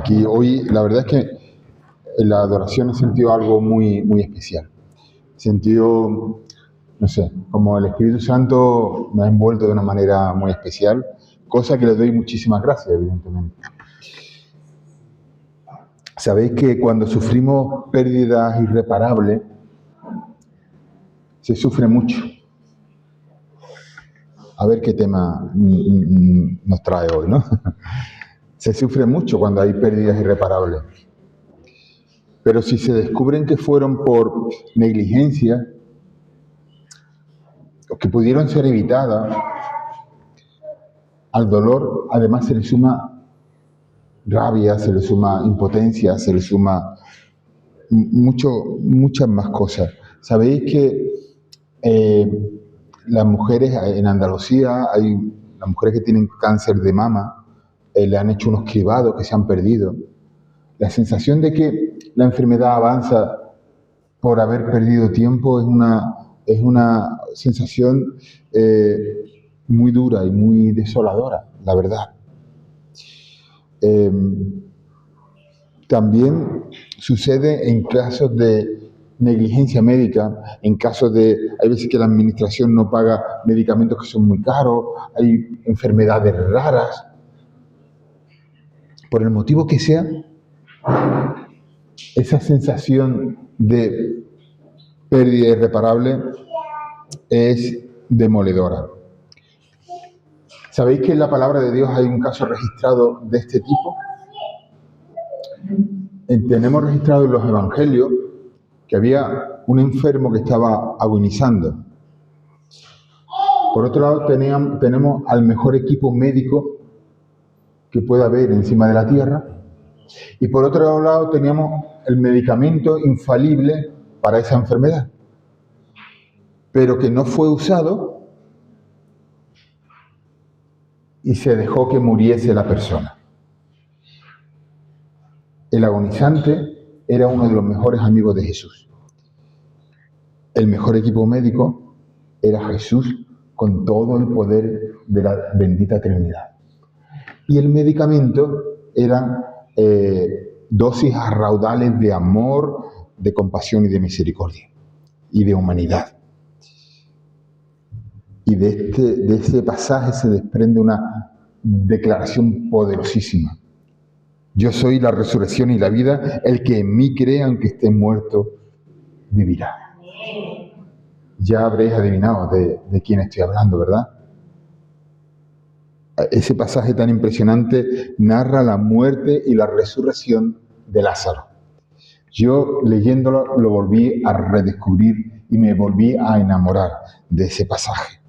aquí hoy, la verdad es que en la adoración he sentido algo muy, muy especial. He sentido, no sé, como el Espíritu Santo me ha envuelto de una manera muy especial, cosa que le doy muchísimas gracias, evidentemente. Sabéis que cuando sufrimos pérdidas irreparables, se sufre mucho. A ver qué tema nos trae hoy, ¿no? Se sufre mucho cuando hay pérdidas irreparables. Pero si se descubren que fueron por negligencia, o que pudieron ser evitadas, al dolor además se le suma rabia, se le suma impotencia, se le suma muchas más cosas. Sabéis que las mujeres en Andalucía, hay las mujeres que tienen cáncer de mama, le han hecho unos cribados que se han perdido. La sensación de que la enfermedad avanza por haber perdido tiempo es una sensación muy dura y muy desoladora, la verdad. También sucede en casos de negligencia médica, en casos de, hay veces que la administración no paga medicamentos que son muy caros, hay enfermedades raras. Por el motivo que sea, esa sensación de pérdida irreparable es demoledora. ¿Sabéis que en la palabra de Dios hay un caso registrado de este tipo? Tenemos registrado en los evangelios que había un enfermo que estaba agonizando. Por otro lado, tenemos al mejor equipo médico que pueda haber encima de la tierra. Y por otro lado, teníamos el medicamento infalible para esa enfermedad, pero que no fue usado y se dejó que muriese la persona. El agonizante era uno de los mejores amigos de Jesús. El mejor equipo médico era Jesús con todo el poder de la bendita Trinidad. Y el medicamento eran dosis a raudales de amor, de compasión y de misericordia y de humanidad. Y de ese pasaje se desprende una declaración poderosísima. Yo soy la resurrección y la vida, el que en mí cree, aunque esté muerto, vivirá. Ya habréis adivinado de quién estoy hablando, ¿verdad? Ese pasaje tan impresionante narra la muerte y la resurrección de Lázaro. Yo leyéndolo lo volví a redescubrir y me volví a enamorar de ese pasaje.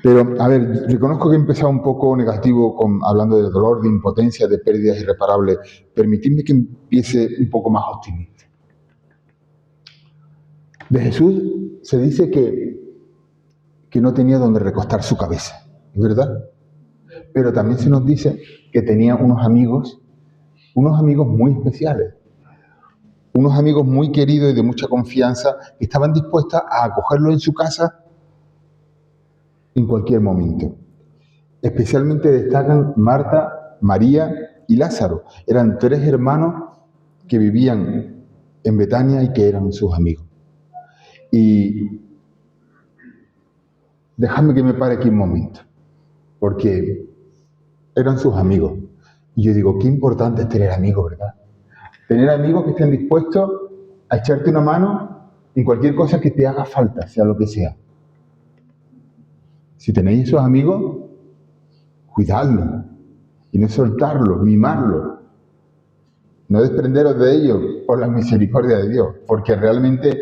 Pero, a ver, reconozco que he empezado un poco negativo hablando de dolor, de impotencia, de pérdidas irreparables. Permitidme que empiece un poco más optimista. De Jesús se dice que no tenía donde recostar su cabeza, ¿es verdad? Pero también se nos dice que tenía unos amigos muy especiales, unos amigos muy queridos y de mucha confianza que estaban dispuestos a acogerlo en su casa en cualquier momento. Especialmente destacan Marta, María y Lázaro. Eran 3 hermanos que vivían en Betania y que eran sus amigos. Y dejadme que me pare aquí un momento, porque eran sus amigos. Y yo digo, qué importante es tener amigos, ¿verdad? Tener amigos que estén dispuestos a echarte una mano en cualquier cosa que te haga falta, sea lo que sea. Si tenéis esos amigos, cuidadlos y no soltarlos, mimarlos. No desprenderos de ellos por la misericordia de Dios, porque realmente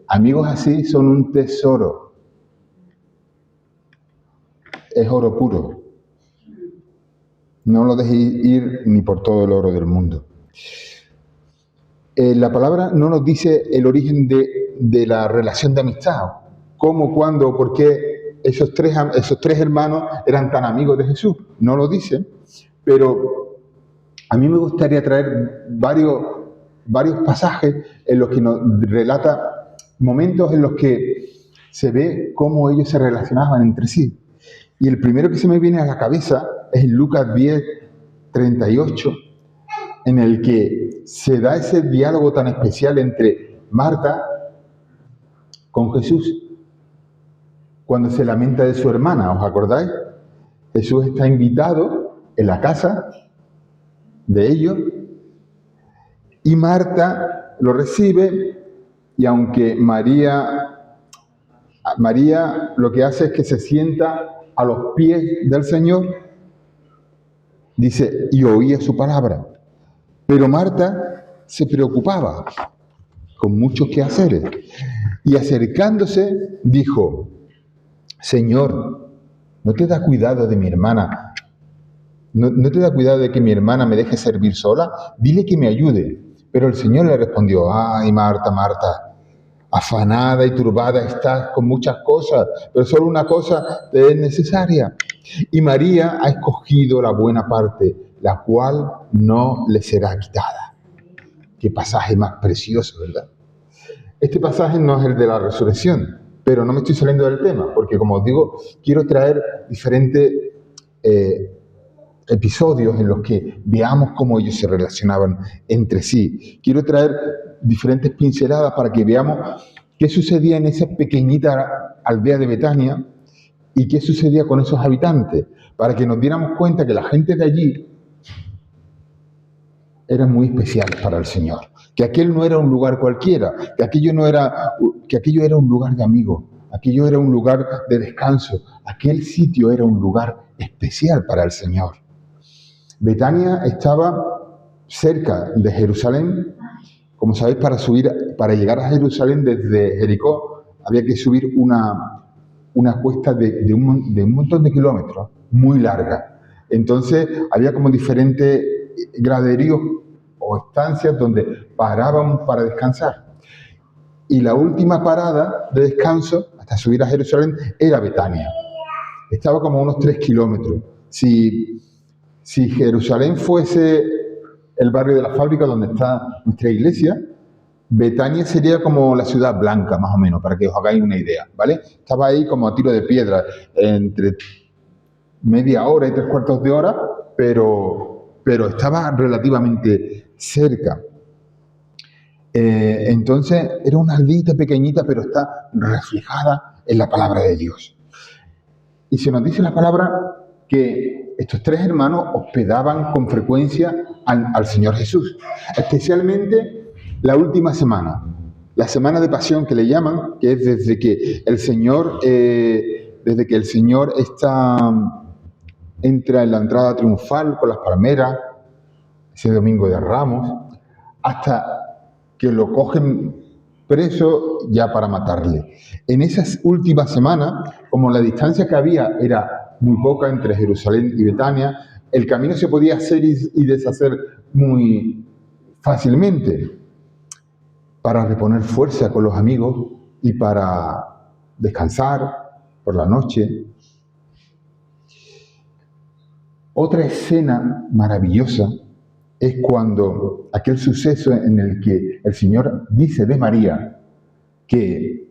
amigos así son un tesoro. Es oro puro. No lo dejéis ir ni por todo el oro del mundo. La palabra no nos dice el origen de la relación de amistad. ¿Cómo, cuándo, por qué esos tres hermanos eran tan amigos de Jesús? No lo dice, pero a mí me gustaría traer varios pasajes en los que nos relata momentos en los que se ve cómo ellos se relacionaban entre sí. Y el primero que se me viene a la cabeza es en Lucas 10, 38, en el que se da ese diálogo tan especial entre Marta con Jesús, cuando se lamenta de su hermana, ¿os acordáis? Jesús está invitado en la casa de ellos y Marta lo recibe, y aunque María lo que hace es que se sienta a los pies del Señor, dice, y oía su palabra. Pero Marta se preocupaba con muchos quehaceres y acercándose dijo, Señor, ¿no te da cuidado de mi hermana? ¿No te da cuidado de que mi hermana me deje servir sola? Dile que me ayude. Pero el Señor le respondió, ay, Marta, Marta, afanada y turbada estás con muchas cosas, pero solo una cosa te es necesaria. Y María ha escogido la buena parte, la cual no le será quitada. Qué pasaje más precioso, ¿verdad? Este pasaje no es el de la resurrección, pero no me estoy saliendo del tema, porque como os digo, quiero traer diferentes episodios en los que veamos cómo ellos se relacionaban entre sí. Quiero traer diferentes pinceladas para que veamos qué sucedía en esa pequeñita aldea de Betania y qué sucedía con esos habitantes, para que nos diéramos cuenta que la gente de allí era muy especial para el Señor, que aquel no era un lugar cualquiera, que aquello era un lugar de amigos, aquello era un lugar de descanso, aquel sitio era un lugar especial para el Señor. Betania estaba cerca de Jerusalén. Como sabéis, para llegar a Jerusalén desde Jericó había que subir una cuesta de un montón de kilómetros, muy larga. Entonces había como diferentes graderíos o estancias donde paraban para descansar. Y la última parada de descanso, hasta subir a Jerusalén, era Betania. Estaba como a unos 3 kilómetros. Si Jerusalén fuese el barrio de la fábrica donde está nuestra iglesia, Betania sería como la ciudad blanca, más o menos, para que os hagáis una idea, ¿vale? Estaba ahí como a tiro de piedra, entre media hora y 3/4 de hora, pero estaba relativamente cerca. Entonces, era una aldita pequeñita, pero está reflejada en la palabra de Dios. Y se nos dice la palabra que estos 3 hermanos hospedaban con frecuencia al Señor Jesús, especialmente la última semana, la semana de pasión que le llaman, que es desde que el Señor entra en la entrada triunfal con las palmeras, ese domingo de Ramos, hasta que lo cogen preso ya para matarle. En esas últimas semanas, como la distancia que había era muy poca entre Jerusalén y Betania, el camino se podía hacer y deshacer muy fácilmente para reponer fuerza con los amigos y para descansar por la noche. Otra escena maravillosa es cuando aquel suceso en el que el Señor dice de María que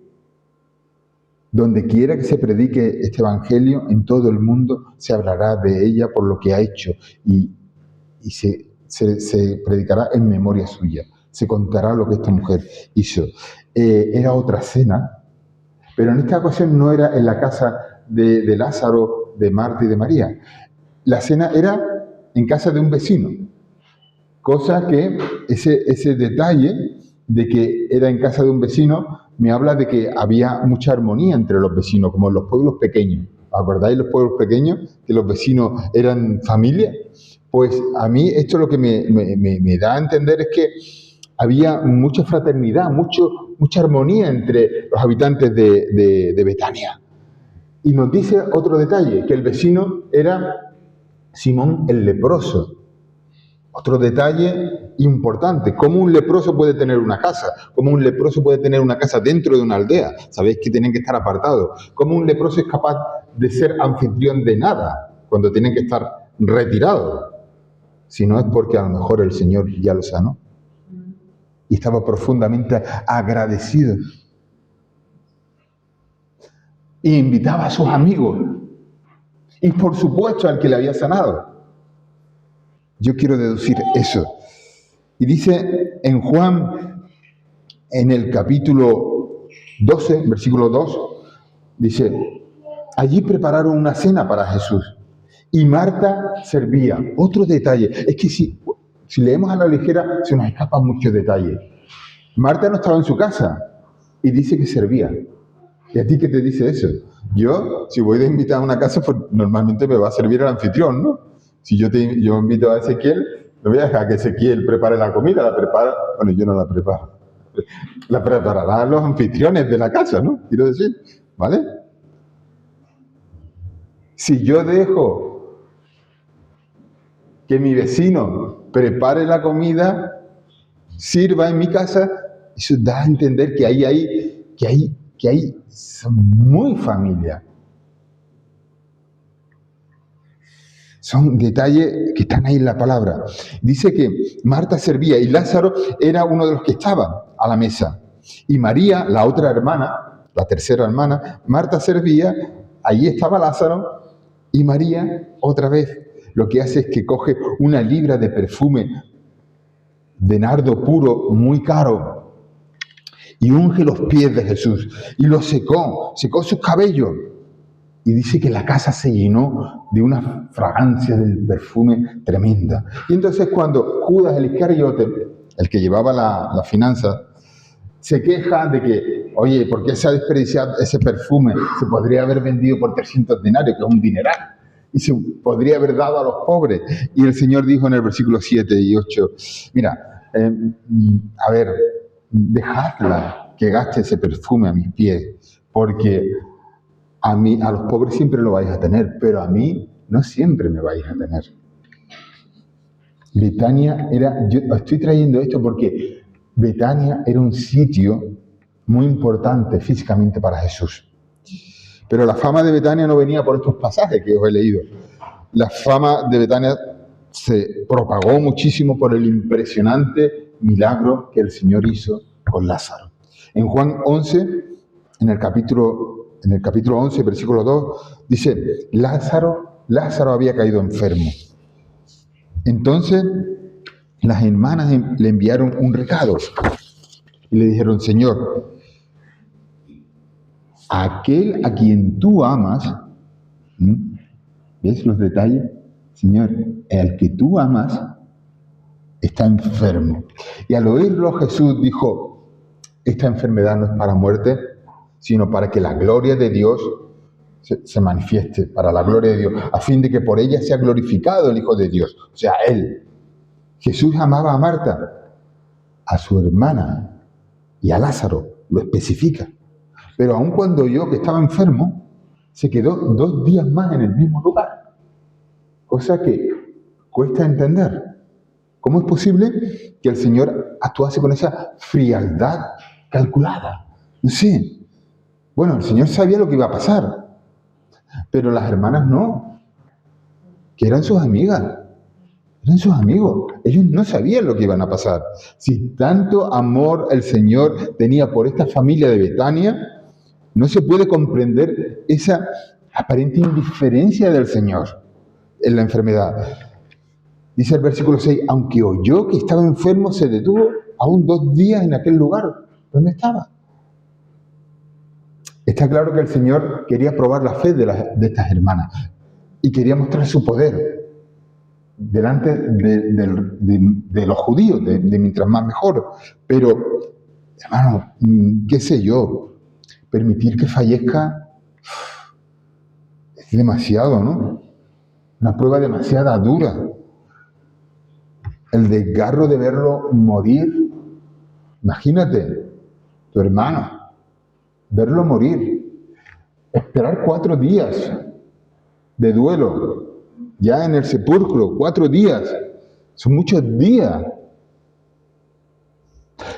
donde quiera que se predique este evangelio, en todo el mundo se hablará de ella por lo que ha hecho y se predicará en memoria suya, se contará lo que esta mujer hizo. Era otra cena, pero en esta ocasión no era en la casa de Lázaro, de Marta y de María. La cena era en casa de un vecino. Cosa que ese detalle de que era en casa de un vecino me habla de que había mucha armonía entre los vecinos, como en los pueblos pequeños. ¿Os acordáis los pueblos pequeños? Que los vecinos eran familia. Pues a mí esto lo que me da a entender es que había mucha fraternidad, mucha armonía entre los habitantes de Betania. Y nos dice otro detalle, que el vecino era Simón el leproso. Otro detalle importante, ¿cómo un leproso puede tener una casa? ¿Cómo un leproso puede tener una casa dentro de una aldea? Sabéis que tienen que estar apartados. ¿Cómo un leproso es capaz de ser anfitrión de nada cuando tienen que estar retirados? Si no es porque a lo mejor el Señor ya lo sanó y estaba profundamente agradecido. Y invitaba a sus amigos y por supuesto al que le había sanado. Yo quiero deducir eso. Y dice en Juan, en el capítulo 12, versículo 2, dice, allí prepararon una cena para Jesús y Marta servía. Otro detalle, es que si leemos a la ligera se nos escapan muchos detalles. Marta no estaba en su casa y dice que servía. ¿Y a ti qué te dice eso? Yo, si voy de invitar a una casa, pues normalmente me va a servir el anfitrión, ¿no? Si yo invito a Ezequiel, no voy a dejar que Ezequiel prepare la comida, bueno, yo no la preparo. La prepararán los anfitriones de la casa, ¿no? Quiero decir, ¿vale? Si yo dejo que mi vecino prepare la comida, sirva en mi casa, eso da a entender que ahí son muy familia. Son detalles que están ahí en la palabra. Dice que Marta servía y Lázaro era uno de los que estaba a la mesa. Y María, la otra hermana, la tercera hermana, Marta servía, allí estaba Lázaro y María, otra vez, lo que hace es que coge una libra de perfume de nardo puro, muy caro, y unge los pies de Jesús y los secó sus cabellos. Y dice que la casa se llenó de una fragancia del perfume tremenda. Y entonces cuando Judas el Iscariote, el que llevaba la finanza, se queja de que, oye, ¿por qué se ha desperdiciado ese perfume? Se podría haber vendido por 300 denarios, que es un dineral, y se podría haber dado a los pobres. Y el Señor dijo en el versículo 7 y 8, mira, a ver, dejadla que gaste ese perfume a mis pies, porque a los pobres siempre lo vais a tener, pero a mí no siempre me vais a tener. Betania yo estoy trayendo esto porque Betania era un sitio muy importante físicamente para Jesús. Pero la fama de Betania no venía por estos pasajes que os he leído. La fama de Betania se propagó muchísimo por el impresionante milagro que el Señor hizo con Lázaro. En Juan 11, en el capítulo 11, versículo 2, dice, Lázaro había caído enfermo. Entonces, las hermanas le enviaron un recado y le dijeron, Señor, aquel a quien tú amas, ¿ves los detalles? Señor, el que tú amas está enfermo. Y al oírlo Jesús dijo, esta enfermedad no es para muerte, sino para que la gloria de Dios se manifieste, para la gloria de Dios, a fin de que por ella sea glorificado el Hijo de Dios, o sea, Él. Jesús amaba a Marta, a su hermana y a Lázaro, lo especifica. Pero aun cuando oyó que estaba enfermo, se quedó 2 días más en el mismo lugar. Cosa que cuesta entender. ¿Cómo es posible que el Señor actuase con esa frialdad calculada? No sé. Bueno, el Señor sabía lo que iba a pasar, pero las hermanas no, que eran sus amigas. Eran sus amigos. Ellos no sabían lo que iban a pasar. Si tanto amor el Señor tenía por esta familia de Betania, no se puede comprender esa aparente indiferencia del Señor en la enfermedad. Dice el versículo 6, aunque oyó que estaba enfermo, se detuvo aún 2 días en aquel lugar donde estaba. Está claro que el Señor quería probar la fe de estas hermanas y quería mostrar su poder delante de los judíos, de mientras más mejor. Pero, hermano, qué sé yo, permitir que fallezca es demasiado, ¿no? Una prueba demasiado dura. El desgarro de verlo morir. Imagínate, tu hermano, verlo morir. Esperar 4 días de duelo. Ya en el sepulcro, 4 días. Son muchos días.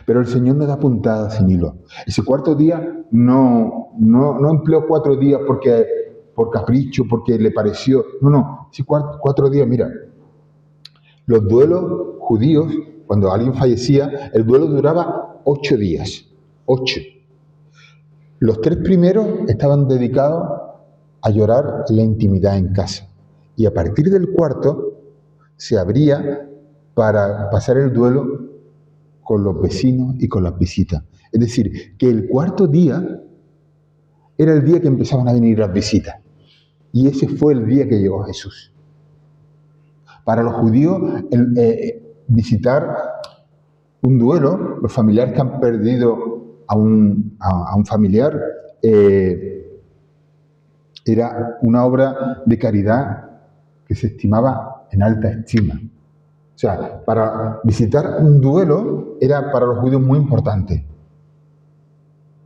Pero el Señor no da puntada sin hilo. Ese 4º día no empleó 4 días por capricho, porque le pareció. No. Ese 4 días, mira. Los duelos judíos, cuando alguien fallecía, el duelo duraba 8 días. 8. Los 3 primeros estaban dedicados a llorar en la intimidad en casa. Y a partir del 4, se abría para pasar el duelo con los vecinos y con las visitas. Es decir, que el cuarto día era el día que empezaban a venir las visitas. Y ese fue el día que llegó Jesús. Para los judíos, visitar un duelo, los familiares que han perdido a un familiar, era una obra de caridad que se estimaba en alta estima. O sea, para visitar un duelo era para los judíos muy importante.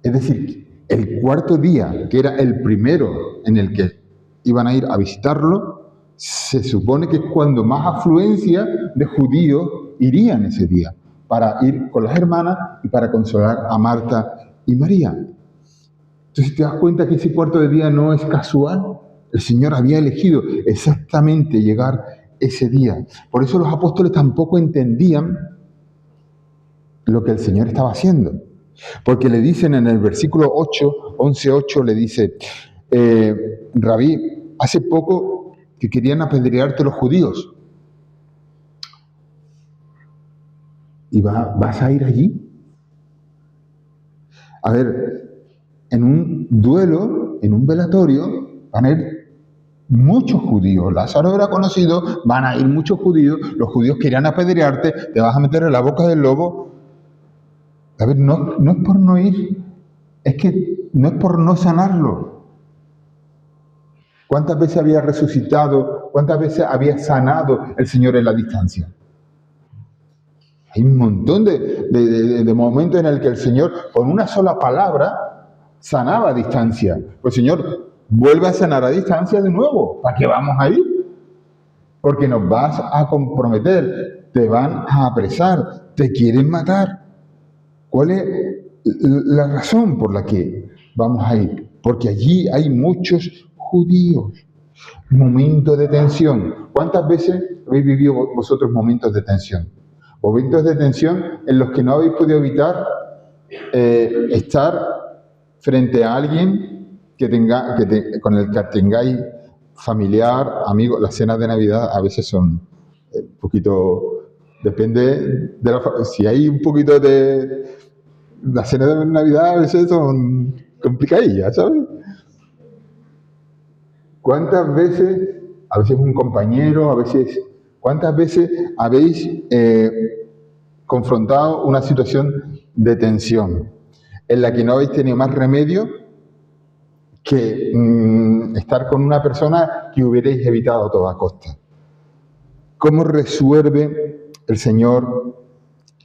Es decir, el cuarto día, que era el primero en el que iban a ir a visitarlo, se supone que es cuando más afluencia de judíos irían ese día, para ir con las hermanas y para consolar a Marta y María. Entonces te das cuenta que ese cuarto de día no es casual. El Señor había elegido exactamente llegar ese día. Por eso los apóstoles tampoco entendían lo que el Señor estaba haciendo. Porque le dicen en el versículo 11:8, le dice, Rabí, hace poco que querían apedrearte los judíos. ¿Y vas a ir allí? A ver, en un duelo, en un velatorio, van a ir muchos judíos. Lázaro era conocido, van a ir muchos judíos, los judíos querían apedrearte, te vas a meter en la boca del lobo. A ver, no es por no ir, es que no es por no sanarlo. ¿Cuántas veces había resucitado? ¿Cuántas veces había sanado el Señor en la distancia? Hay un montón de momentos en el que el Señor, con una sola palabra, sanaba a distancia. Pues el Señor vuelve a sanar a distancia de nuevo. ¿Para qué vamos a ir? Porque nos vas a comprometer, te van a apresar, te quieren matar. ¿Cuál es la razón por la que vamos a ir? Porque allí hay muchos judíos. Momentos de tensión. ¿Cuántas veces habéis vivido vosotros momentos de tensión? Momentos de tensión en los que no habéis podido evitar estar frente a alguien con el que tengáis familiar, amigo. Las cenas de Navidad a veces son un poquito, depende de si hay un poquito de... Las cenas de Navidad a veces son complicadillas, ¿sabes? ¿Cuántas veces, a veces un compañero, cuántas veces habéis confrontado una situación de tensión en la que no habéis tenido más remedio que estar con una persona que hubierais evitado a toda costa? ¿Cómo resuelve el Señor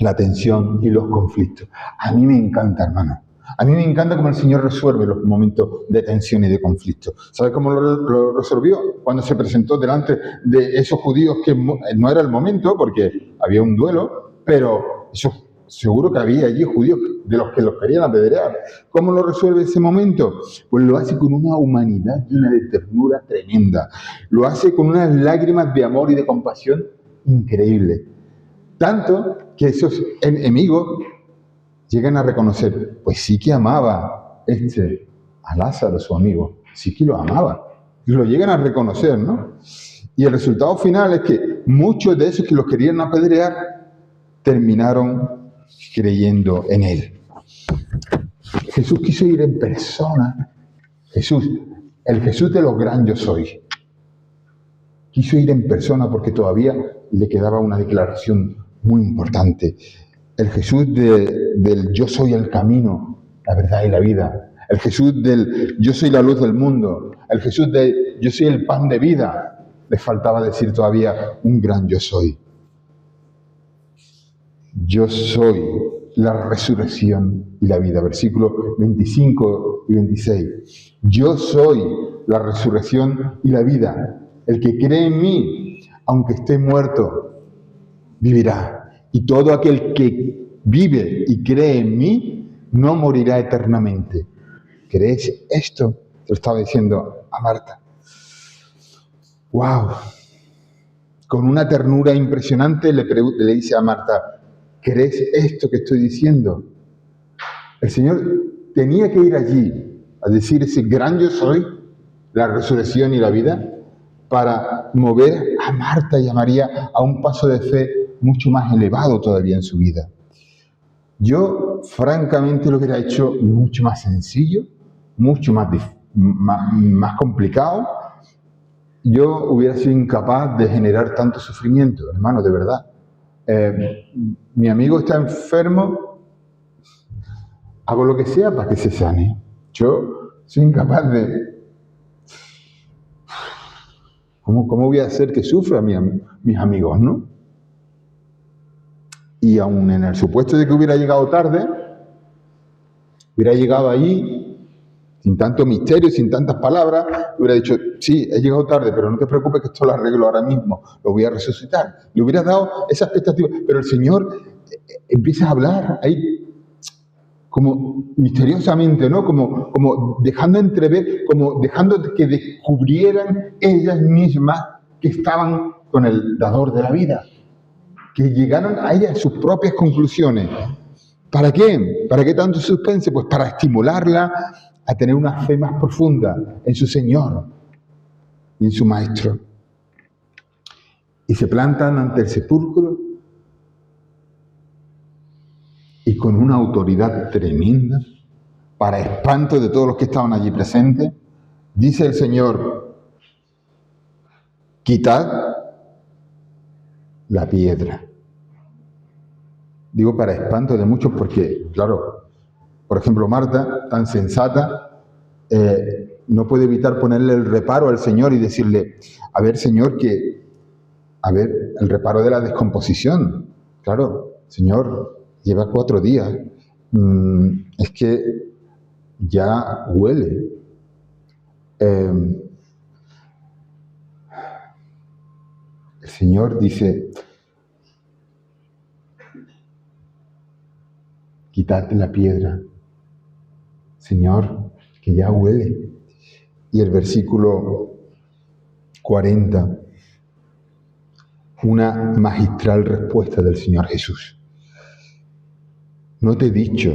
la tensión y los conflictos? A mí me encanta, hermano. A mí me encanta cómo el Señor resuelve los momentos de tensión y de conflicto. ¿Sabe cómo lo resolvió? Cuando se presentó delante de esos judíos, que no era el momento, porque había un duelo, pero seguro que había allí judíos de los que los querían apedrear. ¿Cómo lo resuelve ese momento? Pues lo hace con una humanidad llena de ternura tremenda. Lo hace con unas lágrimas de amor y de compasión increíbles. Tanto que esos enemigos llegan a reconocer, pues sí que amaba a Lázaro, su amigo, sí que lo amaba. Lo llegan a reconocer, ¿no? Y el resultado final es que muchos de esos que los querían apedrear terminaron creyendo en él. Jesús quiso ir en persona. El Jesús de los gran yo soy. Quiso ir en persona porque todavía le quedaba una declaración muy importante. El Jesús del yo soy el camino, la verdad y la vida. El Jesús del yo soy la luz del mundo. El Jesús de yo soy el pan de vida. Le faltaba decir todavía un gran yo soy. Yo soy la resurrección y la vida. Versículos 25 y 26. Yo soy la resurrección y la vida. El que cree en mí, aunque esté muerto, vivirá. Y todo aquel que vive y cree en mí, no morirá eternamente. ¿Crees esto? Te lo estaba diciendo a Marta. ¡Wow! Con una ternura impresionante le dice a Marta, ¿crees esto que estoy diciendo? El Señor tenía que ir allí a decir ese gran yo soy, la resurrección y la vida, para mover a Marta y a María a un paso de fe mucho más elevado todavía en su vida. Yo, francamente, lo hubiera hecho mucho más sencillo, mucho más complicado. Yo hubiera sido incapaz de generar tanto sufrimiento, hermano, de verdad. Mi amigo está enfermo, hago lo que sea para que se sane. Yo soy incapaz de... ¿Cómo voy a hacer que sufra mis amigos, no? Y aun en el supuesto de que hubiera llegado tarde, hubiera llegado allí sin tanto misterio, sin tantas palabras, hubiera dicho, sí, he llegado tarde, pero no te preocupes que esto lo arreglo ahora mismo, lo voy a resucitar. Le hubiera dado esa expectativa, pero el Señor empieza a hablar ahí como misteriosamente, ¿no? Como dejando entrever, como dejando que descubrieran ellas mismas que estaban con el dador de la vida, que llegaron a ellas a sus propias conclusiones. ¿Para qué? ¿Para qué tanto suspense? Pues para estimularla a tener una fe más profunda en su Señor y en su Maestro. Y se plantan ante el sepulcro y con una autoridad tremenda, para espanto de todos los que estaban allí presentes, dice el Señor, quitad la piedra. Digo para espanto de muchos porque, claro, por ejemplo, Marta, tan sensata, no puede evitar ponerle el reparo al Señor y decirle, a ver, Señor, el reparo de la descomposición. Claro, Señor, lleva 4 días. Es que ya huele. El Señor dice, quitad la piedra. Señor, que ya huele. Y el versículo 40, una magistral respuesta del Señor Jesús. ¿No te he dicho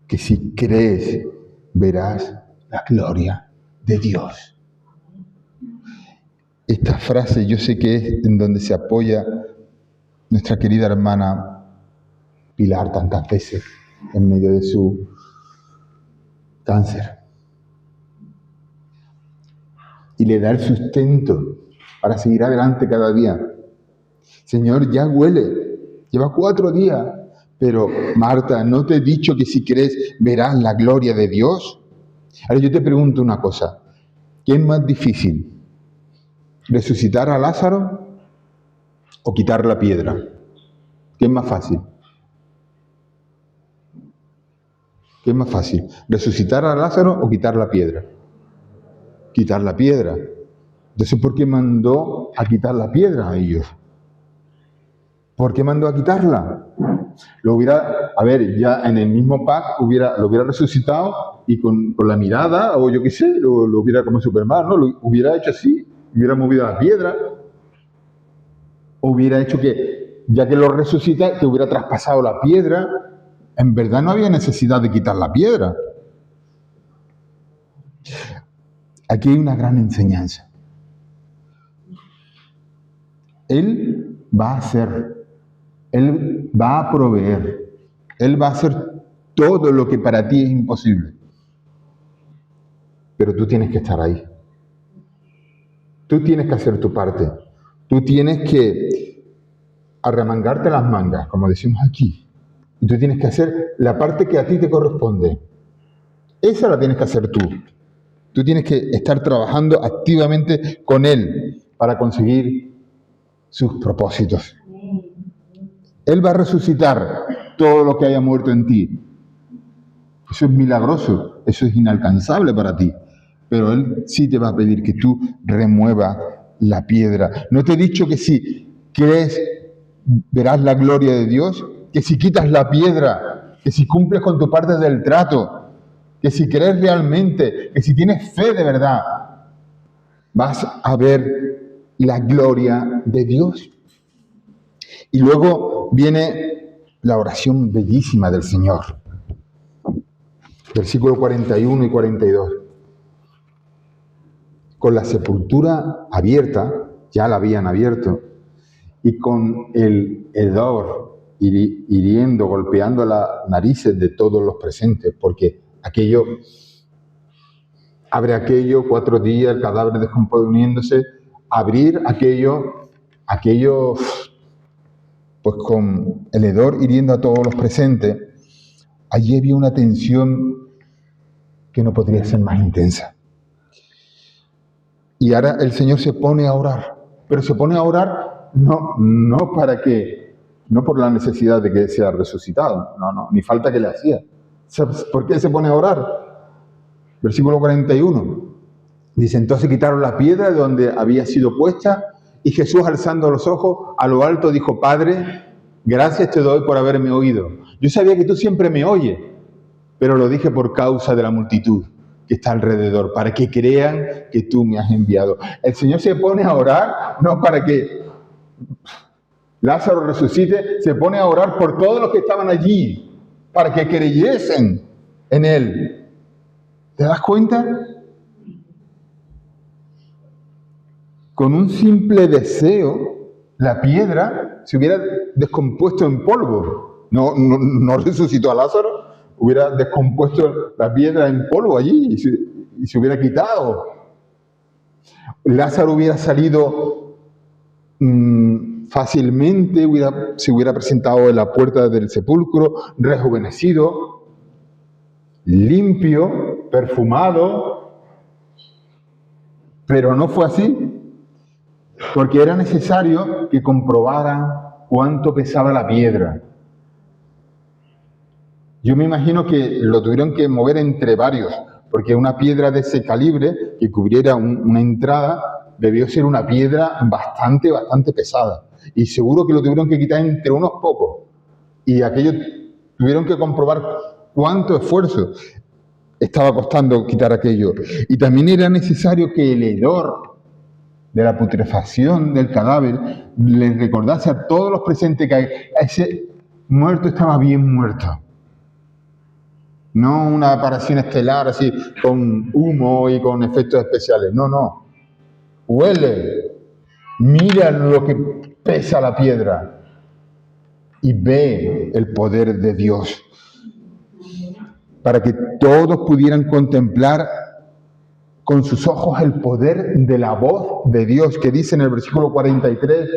que si crees verás la gloria de Dios? Esta frase yo sé que es en donde se apoya nuestra querida hermana Pilar tantas veces en medio de su cáncer. Y le da el sustento para seguir adelante cada día. Señor, ya huele, lleva 4 días, pero Marta, ¿no te he dicho que si crees verás la gloria de Dios? Ahora yo te pregunto una cosa, ¿qué es más difícil? ¿Resucitar a Lázaro o quitar la piedra? ¿Qué es más fácil? ¿Qué es más fácil? ¿Resucitar a Lázaro o quitar la piedra? Quitar la piedra. Entonces, ¿por qué mandó a quitar la piedra a ellos? ¿Por qué mandó a quitarla? Lo hubiera, ya en el mismo pack lo hubiera resucitado y con la mirada, o yo qué sé, lo hubiera como Superman, ¿no? Lo hubiera hecho así, hubiera movido la piedra, o hubiera hecho que, ya que lo resucita, que hubiera traspasado la piedra. En verdad no había necesidad de quitar la piedra. Aquí hay una gran enseñanza. Él va a hacer, Él va a proveer, Él va a hacer todo lo que para ti es imposible. Pero tú tienes que estar ahí. Tú tienes que hacer tu parte. Tú tienes que arremangarte las mangas, como decimos aquí. Y tú tienes que hacer la parte que a ti te corresponde. Esa la tienes que hacer tú. Tú tienes que estar trabajando activamente con Él para conseguir sus propósitos. Él va a resucitar todo lo que haya muerto en ti. Eso es milagroso, eso es inalcanzable para ti. Pero Él sí te va a pedir que tú remuevas la piedra. ¿No te he dicho que si crees verás la gloria de Dios? Que si quitas la piedra, que si cumples con tu parte del trato, que si crees realmente, que si tienes fe de verdad, vas a ver la gloria de Dios. Y luego viene la oración bellísima del Señor. Versículo 41 y 42. con la sepultura abierta, ya la habían abierto, y con el hedor hiriendo, golpeando las narices de todos los presentes, porque abre aquello, 4 días, el cadáver descomponiéndose, abrir aquello, pues con el hedor hiriendo a todos los presentes, allí había una tensión que no podría ser más intensa. Y ahora el Señor se pone a orar, pero se pone a orar no por la necesidad de que sea resucitado, ni falta que le hacía. ¿Sabes por qué se pone a orar? Versículo 41. Dice, entonces quitaron la piedra de donde había sido puesta y Jesús, alzando los ojos a lo alto, dijo, Padre, gracias te doy por haberme oído. Yo sabía que tú siempre me oyes, pero lo dije por causa de la multitud que está alrededor, para que crean que tú me has enviado. El Señor se pone a orar, no para que Lázaro resucite, se pone a orar por todos los que estaban allí, para que creyesen en Él. ¿Te das cuenta? Con un simple deseo, la piedra se hubiera descompuesto en polvo. No resucitó a Lázaro, hubiera descompuesto la piedra en polvo allí y se hubiera quitado. Lázaro hubiera salido fácilmente, se hubiera presentado en la puerta del sepulcro, rejuvenecido, limpio, perfumado, pero no fue así. Porque era necesario que comprobaran cuánto pesaba la piedra. Yo me imagino que lo tuvieron que mover entre varios, porque una piedra de ese calibre que cubriera una entrada debió ser una piedra bastante pesada. Y seguro que lo tuvieron que quitar entre unos pocos. Y aquello tuvieron que comprobar cuánto esfuerzo estaba costando quitar aquello. Y también era necesario que el hedor de la putrefacción del cadáver les recordase a todos los presentes que ese muerto estaba bien muerto. No una aparición estelar así con humo y con efectos especiales. No. Huele, mira lo que pesa la piedra y ve el poder de Dios. Para que todos pudieran contemplar con sus ojos el poder de la voz de Dios, que dice en el versículo 43,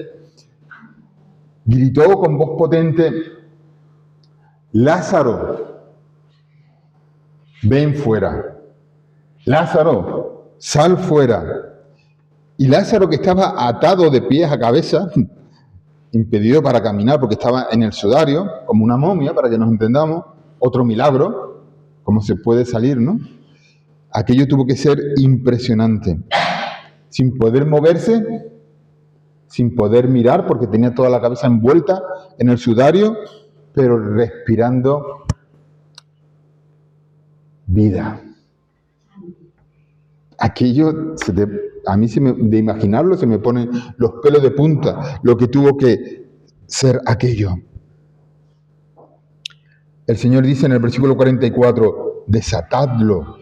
gritó con voz potente, Lázaro, ven fuera. Lázaro, sal fuera. Y Lázaro, que estaba atado de pies a cabeza, impedido para caminar porque estaba en el sudario, como una momia, para que nos entendamos, otro milagro, cómo se puede salir, ¿no? Aquello tuvo que ser impresionante. Sin poder moverse, sin poder mirar, porque tenía toda la cabeza envuelta en el sudario, pero respirando vida. Aquello, a mí de imaginarlo se me ponen los pelos de punta, lo que tuvo que ser aquello. El Señor dice en el versículo 44, desatadlo,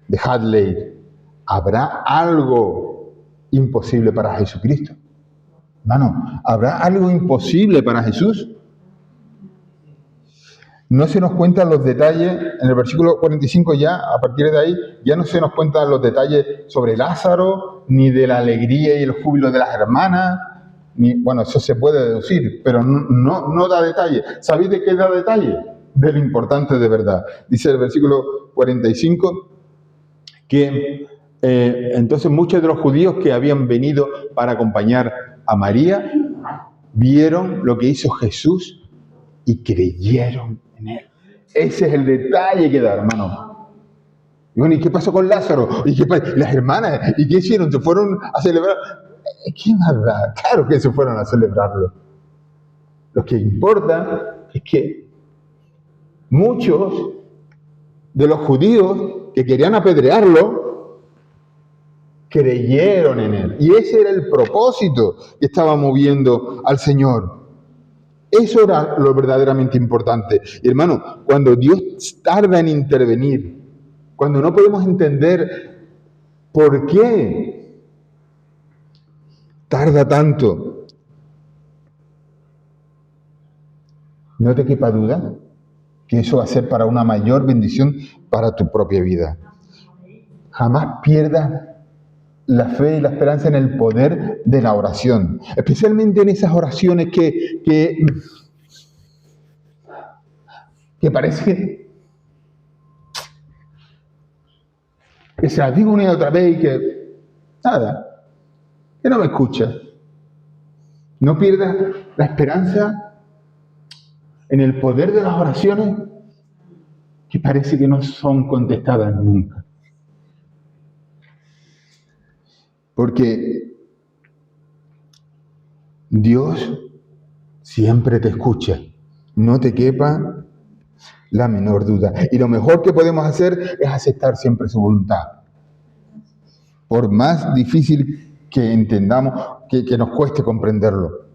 dejadle ir. ¿Habrá algo imposible para Jesucristo? Hermano, ¿habrá algo imposible para Jesús? No se nos cuentan los detalles, en el versículo 45 ya, a partir de ahí, ya no se nos cuentan los detalles sobre Lázaro, ni de la alegría y el júbilo de las hermanas, bueno, eso se puede deducir, pero no da detalle. ¿Sabéis de qué da detalle? De lo importante de verdad. Dice el versículo 45 que entonces muchos de los judíos que habían venido para acompañar a María vieron lo que hizo Jesús y creyeron en él. Ese es el detalle que da, hermano. Y bueno, ¿y qué pasó con Lázaro? ¿Y qué pasó? Las hermanas, ¿y qué hicieron? ¿Se fueron a celebrar? ¿Qué más da? Claro que se fueron a celebrarlo. Lo que importa es que muchos de los judíos que querían apedrearlo creyeron en él. Y ese era el propósito que estaba moviendo al Señor. Eso era lo verdaderamente importante. Y hermano, cuando Dios tarda en intervenir, cuando no podemos entender por qué tarda tanto. No te quepa duda que eso va a ser para una mayor bendición para tu propia vida. Jamás pierdas la fe y la esperanza en el poder de la oración, especialmente en esas oraciones que parece que se las digo una y otra vez y que nada, que no me escucha. No pierdas la esperanza en el poder de las oraciones que parece que no son contestadas nunca. Porque Dios siempre te escucha, no te quepa la menor duda. Y lo mejor que podemos hacer es aceptar siempre su voluntad. Por más difícil que entendamos, que nos cueste comprenderlo.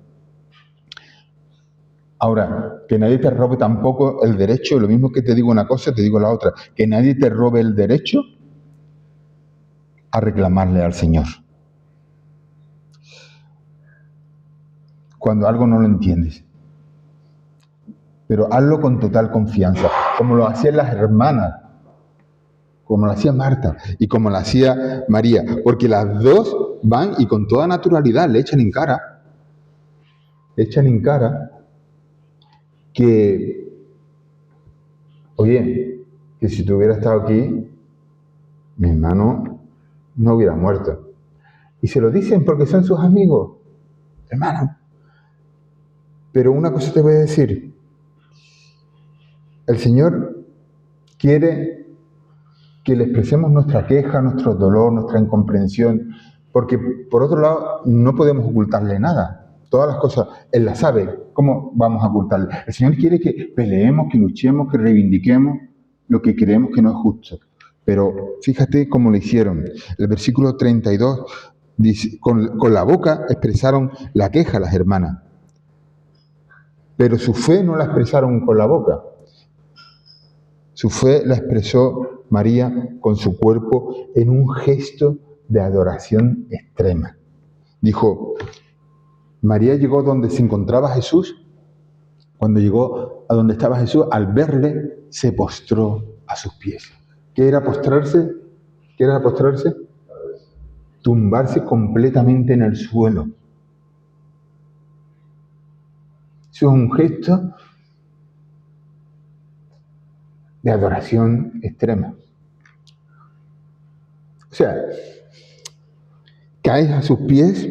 Ahora, que nadie te robe tampoco el derecho, lo mismo que te digo una cosa, te digo la otra, que nadie te robe el derecho a reclamarle al Señor. Cuando algo no lo entiendes. Pero hazlo con total confianza, como lo hacían las hermanas, como lo hacía Marta y como lo hacía María, porque las dos van y con toda naturalidad le echan en cara que, oye, que si tú hubieras estado aquí, mi hermano no hubiera muerto. Y se lo dicen porque son sus amigos, hermano. Pero una cosa te voy a decir, el Señor quiere que le expresemos nuestra queja, nuestro dolor, nuestra incomprensión, porque por otro lado no podemos ocultarle nada. Todas las cosas, Él las sabe. ¿Cómo vamos a ocultarle? El Señor quiere que peleemos, que luchemos, que reivindiquemos lo que creemos que no es justo. Pero fíjate cómo lo hicieron. El versículo 32 dice, con la boca expresaron la queja las hermanas, pero su fe no la expresaron con la boca. Su fe la expresó María con su cuerpo en un gesto de adoración extrema. Dijo, María llegó donde se encontraba Jesús. Cuando llegó a donde estaba Jesús, al verle, se postró a sus pies. ¿Qué era postrarse? ¿Qué era postrarse? Tumbarse completamente en el suelo. Eso es un gesto de adoración extrema. O sea, caes a sus pies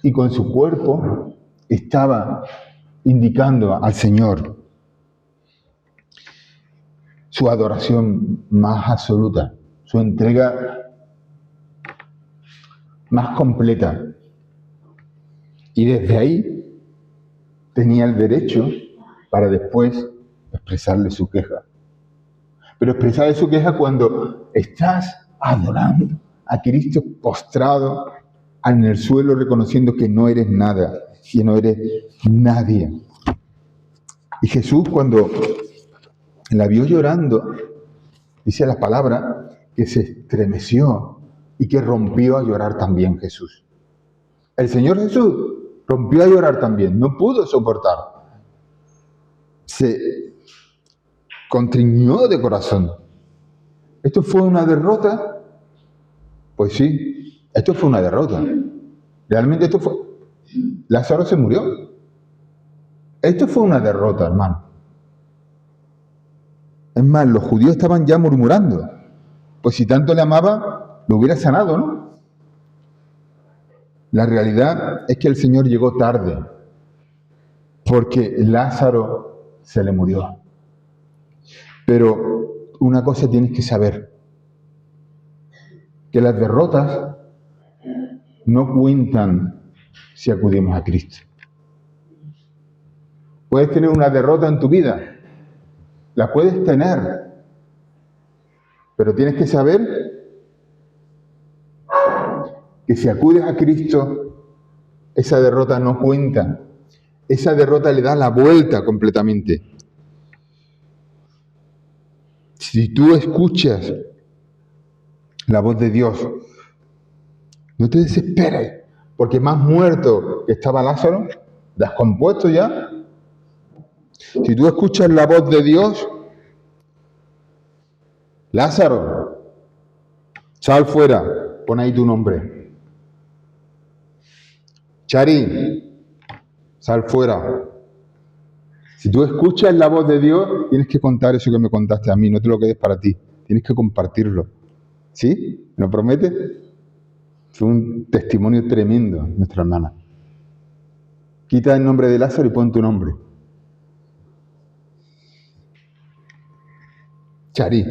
y con su cuerpo estaba indicando al Señor su adoración más absoluta, su entrega más completa. Y desde ahí tenía el derecho para después expresarle su queja. Pero expresarle su queja cuando estás adorando a Cristo postrado en el suelo, reconociendo que no eres nada, que no eres nadie. Y Jesús, cuando la vio llorando, dice la palabra, que se estremeció y que rompió a llorar también Jesús. El Señor Jesús rompió a llorar también, no pudo soportar. Se contriñó de corazón. ¿Esto fue una derrota? Pues sí, esto fue una derrota. Realmente esto fue... Lázaro se murió. Esto fue una derrota, hermano. Es más, los judíos estaban ya murmurando. Pues si tanto le amaba, lo hubiera sanado, ¿no? La realidad es que el Señor llegó tarde, porque Lázaro se le murió. Pero una cosa tienes que saber, que las derrotas no cuentan si acudimos a Cristo. Puedes tener una derrota en tu vida, la puedes tener, pero tienes que saber que si acudes a Cristo, esa derrota no cuenta. Esa derrota le da la vuelta completamente. Si tú escuchas la voz de Dios No te desesperes, porque más muerto que estaba Lázaro, descompuesto ya. Si tú escuchas la voz de Dios, Lázaro, sal fuera, pon ahí tu nombre. Chari, sal fuera. Si tú escuchas la voz de Dios, tienes que contar eso que me contaste a mí, no te lo quedes para ti, tienes que compartirlo. ¿Sí? ¿Me lo prometes? Fue un testimonio tremendo, nuestra hermana. Quita el nombre de Lázaro y pon tu nombre. Chari,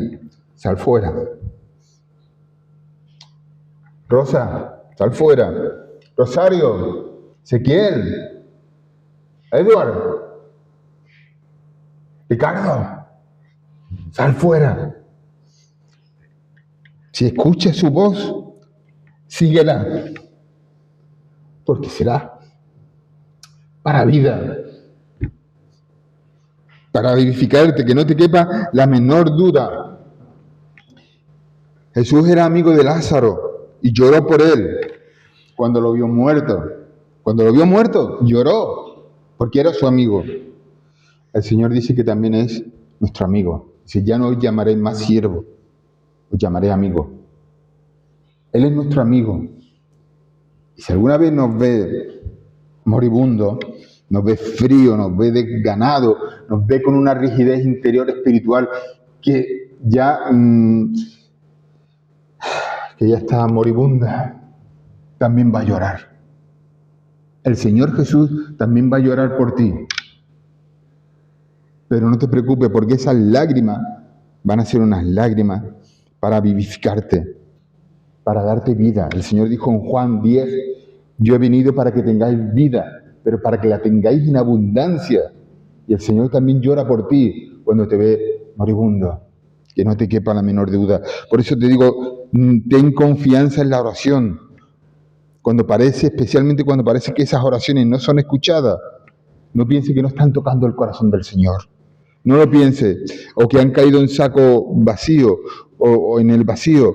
sal fuera. Rosa, sal fuera. Rosario, Ezequiel, Edward, Ricardo, sal fuera. Si escuchas su voz, síguela, porque será para vida, para vivificarte, que no te quepa la menor duda. Jesús era amigo de Lázaro y lloró por él cuando lo vio muerto. Cuando lo vio muerto, lloró, porque era su amigo. El Señor dice que también es nuestro amigo. Dice, ya no os llamaré más siervo, os llamaré amigo. Él es nuestro amigo. Y si alguna vez nos ve moribundo, nos ve frío, nos ve desganado, nos ve con una rigidez interior espiritual que ya está moribunda, también va a llorar. El Señor Jesús también va a llorar por ti. Pero no te preocupes, porque esas lágrimas van a ser unas lágrimas para vivificarte, para darte vida. El Señor dijo en Juan 10, yo he venido para que tengáis vida, pero para que la tengáis en abundancia. Y el Señor también llora por ti cuando te ve moribundo, que no te quepa la menor duda. Por eso te digo, ten confianza en la oración. Especialmente cuando parece que esas oraciones no son escuchadas, no piense que no están tocando el corazón del Señor. No lo piense, o que han caído en saco vacío o en el vacío,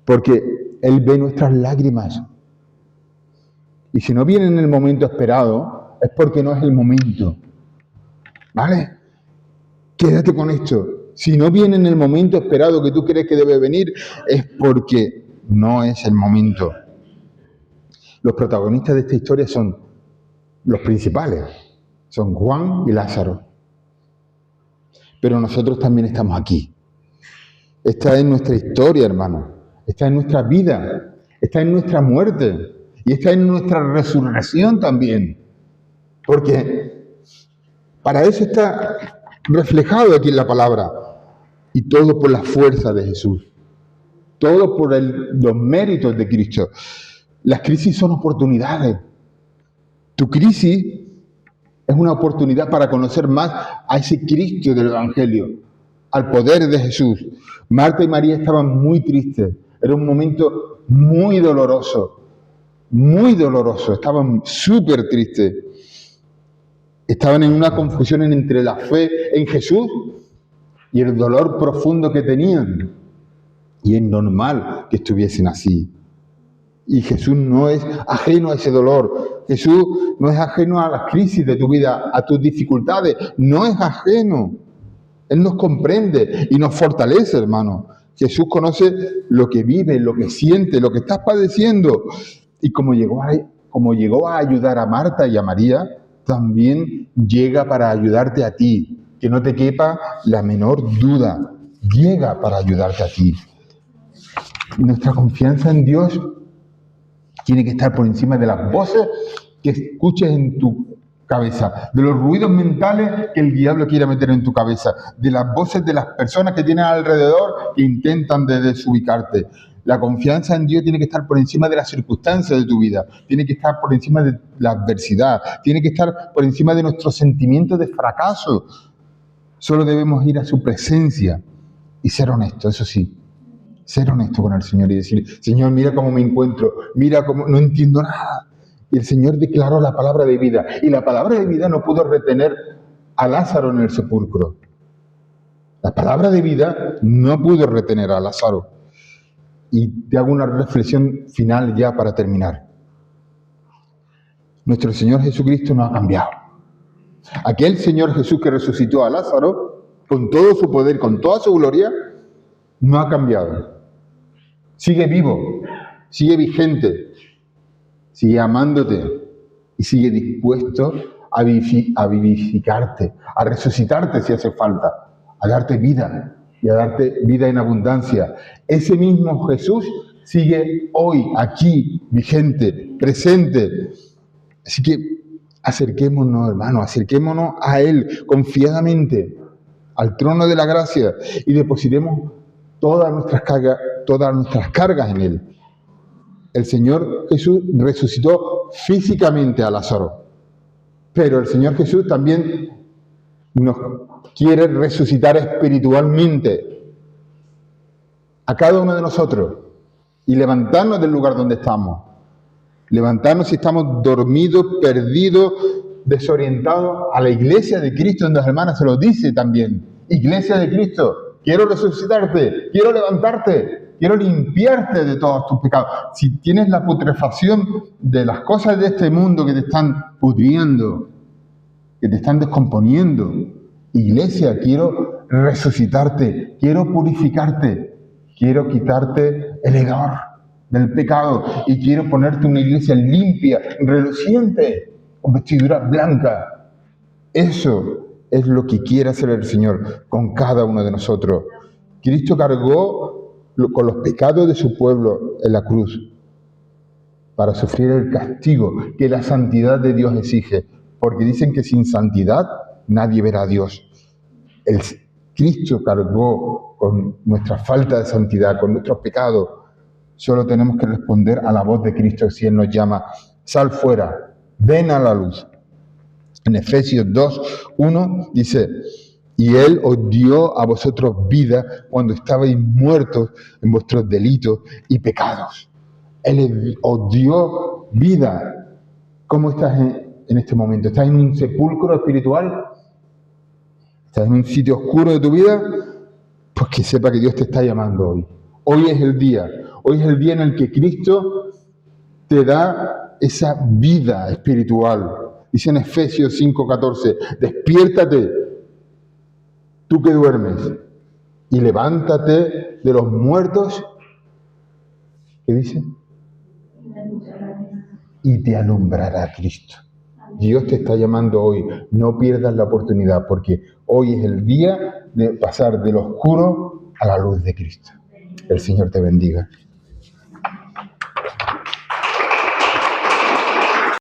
porque Él ve nuestras lágrimas. Y si no viene en el momento esperado, es porque no es el momento. ¿Vale? Quédate con esto. Si no viene en el momento esperado que tú crees que debe venir, es porque no es el momento. Los protagonistas de esta historia son los principales, son Juan y Lázaro. Pero nosotros también estamos aquí. Esta es nuestra historia, hermano. Esta es nuestra vida. Esta es nuestra muerte. Y esta es nuestra resurrección también. Porque para eso está reflejado aquí en la palabra. Y todo por la fuerza de Jesús. Todo por los méritos de Cristo. Las crisis son oportunidades. Tu crisis es una oportunidad para conocer más a ese Cristo del Evangelio, al poder de Jesús. Marta y María estaban muy tristes. Era un momento muy doloroso, estaban súper tristes. Estaban en una confusión entre la fe en Jesús y el dolor profundo que tenían. Y es normal que estuviesen así. Y Jesús no es ajeno a ese dolor. Jesús no es ajeno a las crisis de tu vida, a tus dificultades. No es ajeno. Él nos comprende y nos fortalece, hermano. Jesús conoce lo que vive, lo que siente, lo que estás padeciendo. Y como llegó a ayudar a Marta y a María, también llega para ayudarte a ti. Que no te quepa la menor duda. Llega para ayudarte a ti. Nuestra confianza en Dios tiene que estar por encima de las voces que escuches en tu cabeza, de los ruidos mentales que el diablo quiere meter en tu cabeza, de las voces de las personas que tienes alrededor que intentan desubicarte. La confianza en Dios tiene que estar por encima de las circunstancias de tu vida, tiene que estar por encima de la adversidad, tiene que estar por encima de nuestros sentimientos de fracaso. Solo debemos ir a su presencia y ser honestos, eso sí. Ser honesto con el Señor y decir, Señor, mira cómo me encuentro, mira cómo no entiendo nada. Y el Señor declaró la palabra de vida. Y la palabra de vida no pudo retener a Lázaro en el sepulcro. La palabra de vida no pudo retener a Lázaro. Y te hago una reflexión final ya para terminar. Nuestro Señor Jesucristo no ha cambiado. Aquel Señor Jesús que resucitó a Lázaro, con todo su poder, con toda su gloria, no ha cambiado. Sigue vivo, sigue vigente, sigue amándote y sigue dispuesto a vivificarte, a resucitarte si hace falta, a darte vida y a darte vida en abundancia. Ese mismo Jesús sigue hoy aquí, vigente, presente. Así que acerquémonos, hermanos, acerquémonos a Él confiadamente, al trono de la gracia, y depositemos todas nuestras cargas en Él. El Señor Jesús resucitó físicamente a Lázaro, pero el Señor Jesús también nos quiere resucitar espiritualmente a cada uno de nosotros y levantarnos del lugar donde estamos. Levantarnos si estamos dormidos, perdidos, desorientados. A la iglesia de Cristo, donde las hermanas se lo dice también. Iglesia de Cristo, quiero resucitarte, quiero levantarte, quiero limpiarte de todos tus pecados. Si tienes la putrefacción de las cosas de este mundo que te están pudriendo, que te están descomponiendo, iglesia, quiero resucitarte, quiero purificarte, quiero quitarte el hedor del pecado y quiero ponerte una iglesia limpia, reluciente, con vestidura blanca. Eso es lo que quiere hacer el Señor con cada uno de nosotros. Cristo cargó con los pecados de su pueblo en la cruz para sufrir el castigo que la santidad de Dios exige, porque dicen que sin santidad nadie verá a Dios. El Cristo cargó con nuestra falta de santidad, con nuestros pecados. Solo tenemos que responder a la voz de Cristo si Él nos llama. Sal fuera, ven a la luz. En Efesios 2:1 dice, y Él os dio a vosotros vida cuando estabais muertos en vuestros delitos y pecados. Él os dio vida. ¿Cómo estás en este momento? ¿Estás en un sepulcro espiritual? ¿Estás en un sitio oscuro de tu vida? Pues que sepa que Dios te está llamando hoy. Hoy es el día. Hoy es el día en el que Cristo te da esa vida espiritual. Dice en Efesios 5:14, despiértate, tú que duermes, y levántate de los muertos. ¿Qué dice? Y te alumbrará Cristo. Dios te está llamando hoy. No pierdas la oportunidad, porque hoy es el día de pasar del oscuro a la luz de Cristo. El Señor te bendiga.